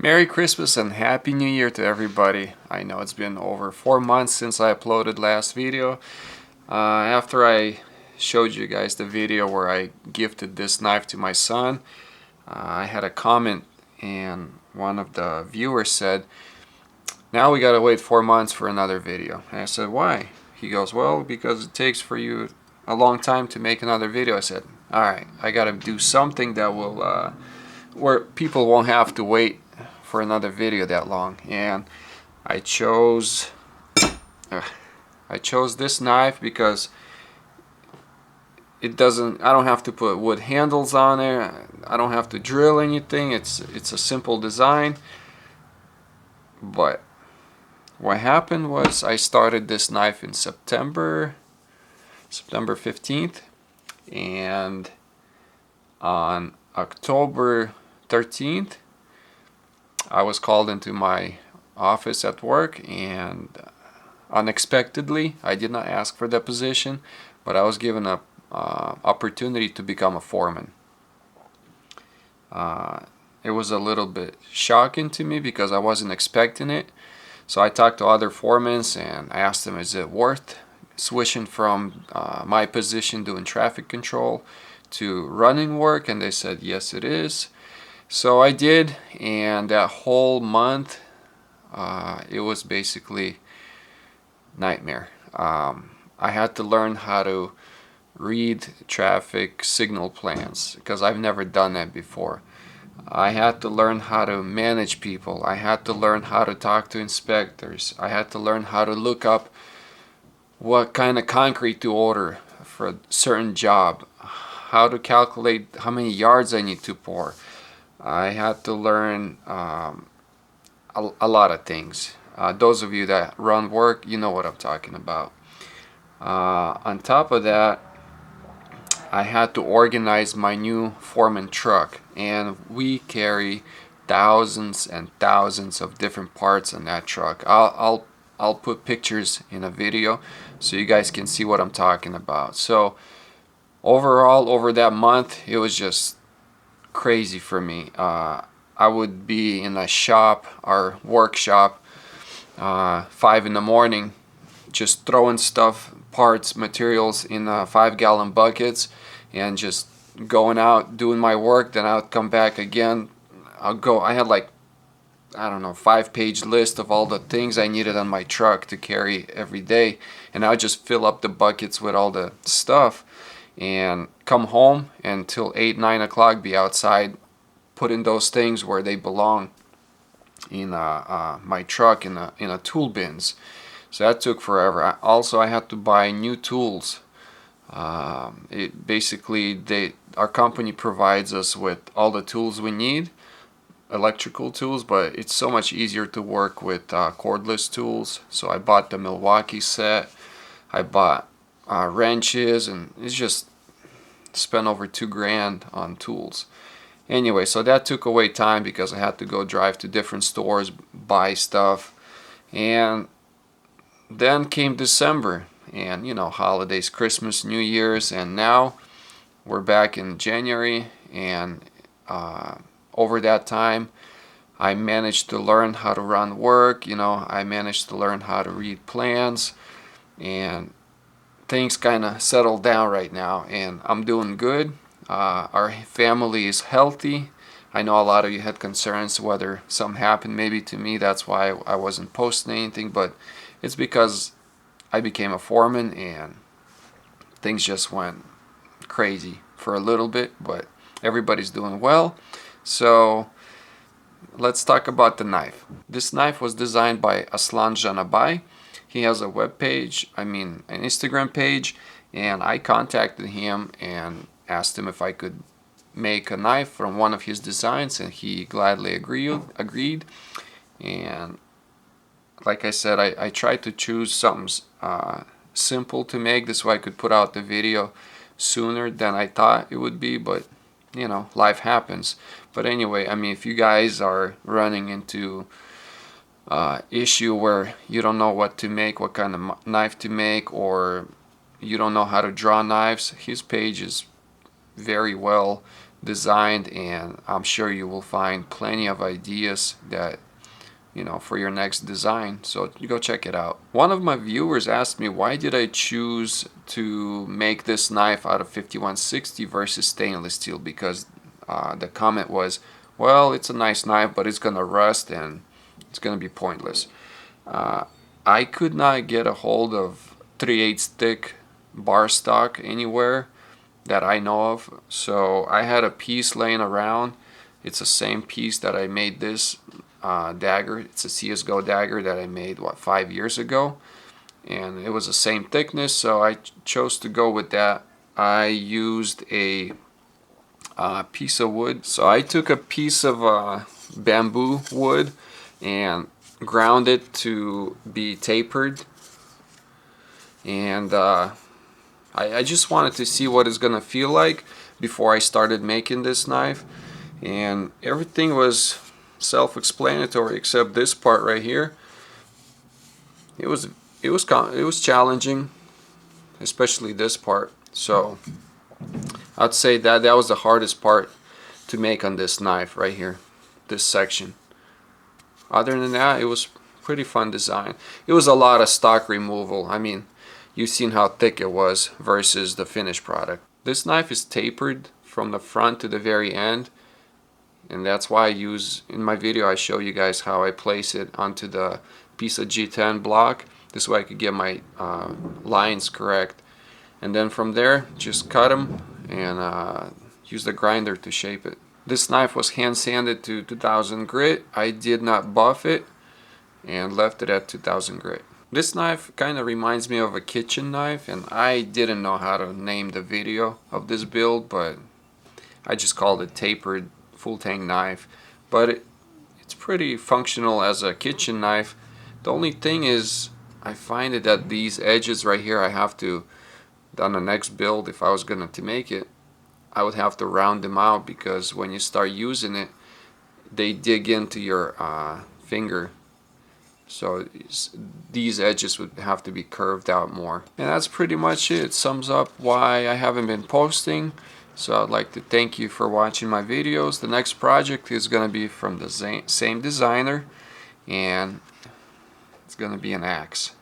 Merry Christmas and Happy New Year to everybody. I know it's been over 4 months since I uploaded last video. After I showed you guys the video where I gifted this knife to my son, I had a comment and one of the viewers said, now we gotta wait 4 months for another video. And I said, why? He goes, well, because it takes for you a long time to make another video. I said, alright, I gotta do something that will where people won't have to wait for another video that long. And I chose this knife because I don't have to put wood handles on there. I don't have to drill anything. It's a simple design. But what happened was I started this knife in September 15th, and on October 13th I was called into my office at work, and unexpectedly, I did not ask for the position, but I was given a opportunity to become a foreman. It was a little bit shocking to me because I wasn't expecting it. So I talked to other foremen and I asked them, is it worth switching from my position doing traffic control to running work? And they said, yes, it is. So I did, and that whole month, it was basically nightmare. I had to learn how to read traffic signal plans because I've never done that before. I had to learn how to manage people. I had to learn how to talk to inspectors. I had to learn how to look up what kind of concrete to order for a certain job, how to calculate how many yards I need to pour. I had to learn a lot of things. Those of you that run work, you know what I'm talking about. On top of that, I had to organize my new foreman truck, and we carry thousands and thousands of different parts on that truck. I'll put pictures in a video so you guys can see what I'm talking about. So overall, over that month, it was just crazy for me. I would be in a shop, our workshop, 5 in the morning, just throwing stuff, parts, materials in 5-gallon buckets and just going out doing my work. Then I'll come back again. I had like, I don't know, 5-page list of all the things I needed on my truck to carry every day, and I'll just fill up the buckets with all the stuff and come home and till 8-9 o'clock be outside putting those things where they belong in my truck in a tool bins. So that took forever. I had to buy new tools. Our company provides us with all the tools we need, electrical tools, but it's so much easier to work with cordless tools. So I bought the Milwaukee set. I bought wrenches, and it's just spent over $2,000 on tools. Anyway, so that took away time because I had to go drive to different stores, buy stuff. And then came December, and you know, holidays, Christmas, New Year's, and now we're back in January. And over that time, I managed to learn how to run work. You know, I managed to learn how to read plans, and things kind of settled down right now, and I'm doing good. Our family is healthy. I know a lot of you had concerns whether something happened maybe to me. That's why I wasn't posting anything, but it's because I became a foreman and things just went crazy for a little bit, but everybody's doing well. So let's talk about the knife. This knife was designed by Aslan Janabai. He has a web page, an Instagram page, and I contacted him and asked him if I could make a knife from one of his designs, and he gladly agreed. And like I said, I tried to choose something simple to make. This way I could put out the video sooner than I thought it would be, but you know, life happens. But anyway, if you guys are running into issue where you don't know what to make, what kind of knife to make, or you don't know how to draw knives, his page is very well designed, and I'm sure you will find plenty of ideas that, you know, for your next design. So you go check it out. One of my viewers asked me, why did I choose to make this knife out of 5160 versus stainless steel? Because the comment was, well, it's a nice knife, but it's gonna rust and it's gonna be pointless. I could not get a hold of 3/8 thick bar stock anywhere that I know of, so I had a piece laying around. It's the same piece that I made this dagger. It's a CSGO dagger that I made, what, 5 years ago, and it was the same thickness, so I chose to go with that. I used a piece of wood. So I took a piece of bamboo wood and ground it to be tapered, and I just wanted to see what it's gonna feel like before I started making this knife, and everything was self-explanatory except this part right here. It was challenging, especially this part. So I'd say that was the hardest part to make on this knife right here, this section. Other than that, it was pretty fun design. It was a lot of stock removal. I mean, you've seen how thick it was versus the finished product. This knife is tapered from the front to the very end, and that's why I use, in my video I show you guys how I place it onto the piece of G10 block. This way I could get my lines correct, and then from there just cut them and use the grinder to shape it. This knife was hand sanded to 2000 grit. I did not buff it and left it at 2000 grit. This knife kind of reminds me of a kitchen knife, and I didn't know how to name the video of this build, but I just called it Tapered Full Tang knife. But it's pretty functional as a kitchen knife. The only thing is, I find it that these edges right here, I have to, on the next build, if I was going to make it, I would have to round them out, because when you start using it, they dig into your finger. So these edges would have to be curved out more. And that's pretty much it. It sums up why I haven't been posting. So I'd like to thank you for watching my videos. The next project is going to be from the same designer, and it's going to be an axe.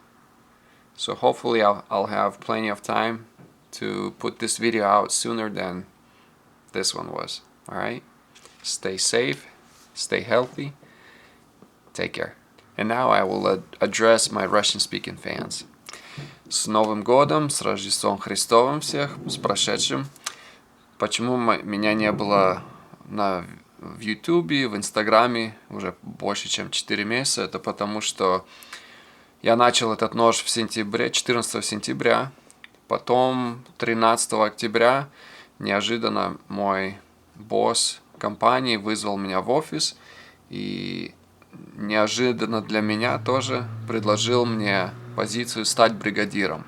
So hopefully I'll have plenty of time to put this video out sooner than this one was. Alright? Stay safe, stay healthy, take care. And now I will address my Russian-speaking fans. С Новым годом, с Рождеством Христовым всех, с прошедшим. Почему меня не было в Ютубе, в Инстаграме уже больше, чем 4 месяца? Это потому, что я начал этот нож в сентябре, 14 сентября. Потом 13 октября неожиданно мой босс компании вызвал меня в офис и неожиданно для меня тоже предложил мне позицию стать бригадиром.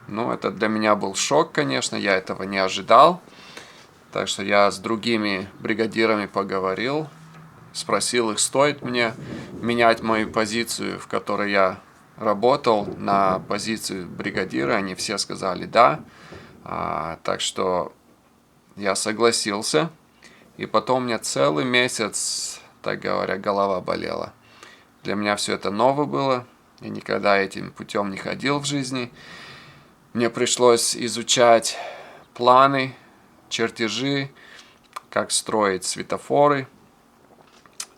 Ну, это для меня был шок, конечно, я этого не ожидал. Так что я с другими бригадирами поговорил, спросил их, стоит мне менять мою позицию, в которой я работал, на позицию бригадира. Они все сказали да. Так что я согласился. И потом у меня целый месяц, так говоря, голова болела. Для меня все это ново было. Я никогда этим путем не ходил в жизни. Мне пришлось изучать планы, чертежи, как строить светофоры.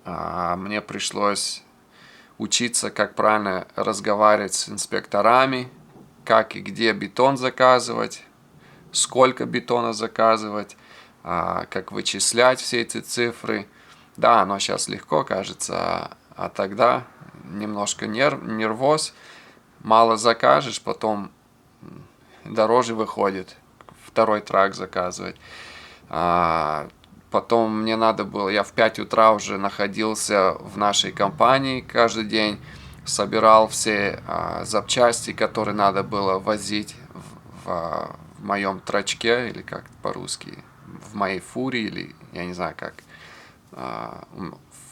Мне пришлось учиться, как правильно разговаривать с инспекторами, как и где бетон заказывать, сколько бетона заказывать, как вычислять все эти цифры. Да, оно сейчас легко кажется, а тогда немножко нервоз. Мало закажешь, потом дороже выходит второй трак заказывать. Потом мне надо было, я в 5 утра уже находился в нашей компании каждый день, собирал все запчасти, которые надо было возить в моем трачке, или как по-русски, в моей фуре, или я не знаю как,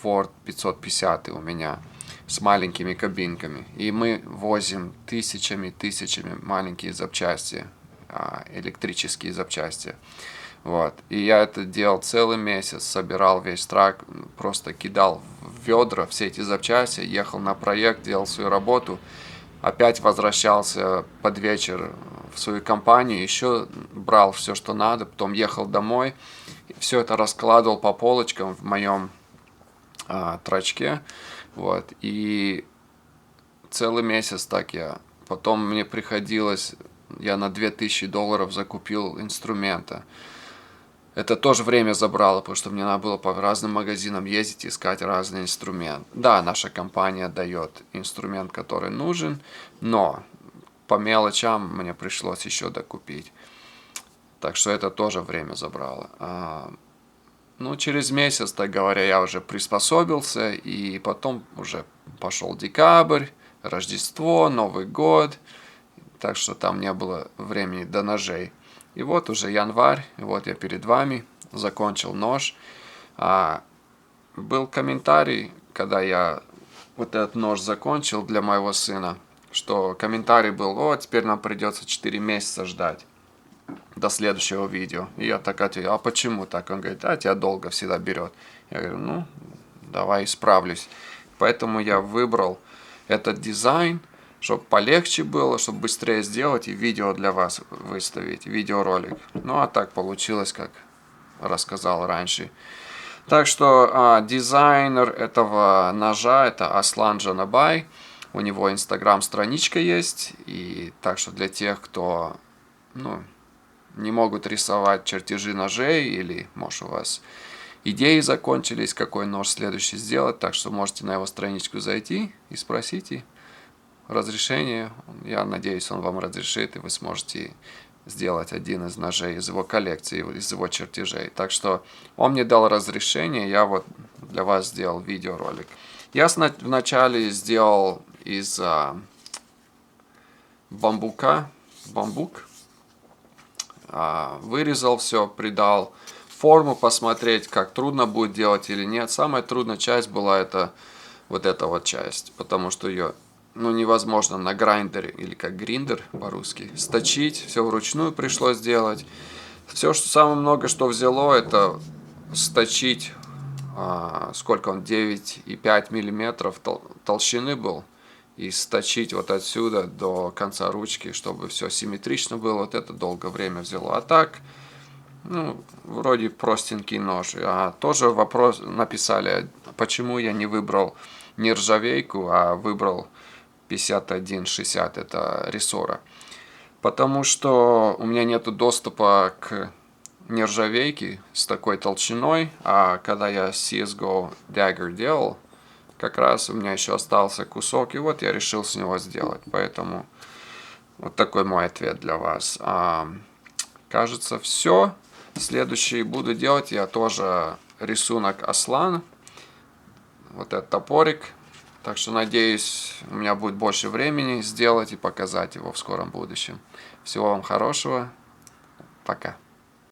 Ford 550 у меня с маленькими кабинками. И мы возим тысячами маленькие запчасти, электрические запчасти. Вот. И я это делал целый месяц, собирал весь трак, просто кидал в ведра все эти запчасти, ехал на проект, делал свою работу, опять возвращался под вечер в свою компанию, еще брал все, что надо, потом ехал домой, все это раскладывал по полочкам в моем трачке, вот, и целый месяц так я. Потом мне приходилось, я на $2000 закупил инструмента. Это тоже время забрало, потому что мне надо было по разным магазинам ездить, искать разный инструмент. Да, наша компания дает инструмент, который нужен, но по мелочам мне пришлось еще докупить. Так что это тоже время забрало. Ну, через месяц, так говоря, я уже приспособился, и потом уже пошел декабрь, Рождество, Новый год, так что там не было времени до ножей. И вот уже январь, и вот я перед вами, закончил нож. Был комментарий, когда я вот этот нож закончил для моего сына, что комментарий был: о, теперь нам придется 4 месяца ждать до следующего видео. И я так ответил: а почему так? Он говорит: а тебя долго всегда берет. Я говорю: ну, давай исправлюсь. Поэтому я выбрал этот дизайн, чтобы полегче было, чтобы быстрее сделать и видео для вас выставить, видеоролик. Ну, а так получилось, как рассказал раньше. Так что дизайнер этого ножа — это Аслан Джанабай. У него инстаграм-страничка есть. И так что для тех, кто не могут рисовать чертежи ножей, или, может, у вас идеи закончились, какой нож следующий сделать, так что можете на его страничку зайти и спросите разрешение. Я надеюсь, он вам разрешит, и вы сможете сделать один из ножей из его коллекции, из его чертежей. Так что он мне дал разрешение, я вот для вас сделал видеоролик. Я вначале сделал из бамбук, вырезал все, придал форму, посмотреть, как трудно будет делать или нет. Самая трудная часть была эта вот часть, потому что ее невозможно на грайндере, или как гриндер по-русски, сточить, все вручную пришлось делать. Все, что самое много, что взяло, это сточить, сколько он, 9,5 миллиметров толщины был, и сточить вот отсюда до конца ручки, чтобы все симметрично было. Вот это долгое время взяло. А так, вроде простенький нож. Тоже вопрос написали, почему я не выбрал нержавейку, а выбрал 5160, это рессора. Потому что у меня нет доступа к нержавейке с такой толщиной, а когда я CSGO Dagger делал, как раз у меня еще остался кусок, и вот я решил с него сделать. Поэтому вот такой мой ответ для вас. Кажется, все. Следующий буду делать я тоже рисунок Аслана. Вот этот топорик. Так что, надеюсь, у меня будет больше времени сделать и показать его в скором будущем. Всего вам хорошего. Пока.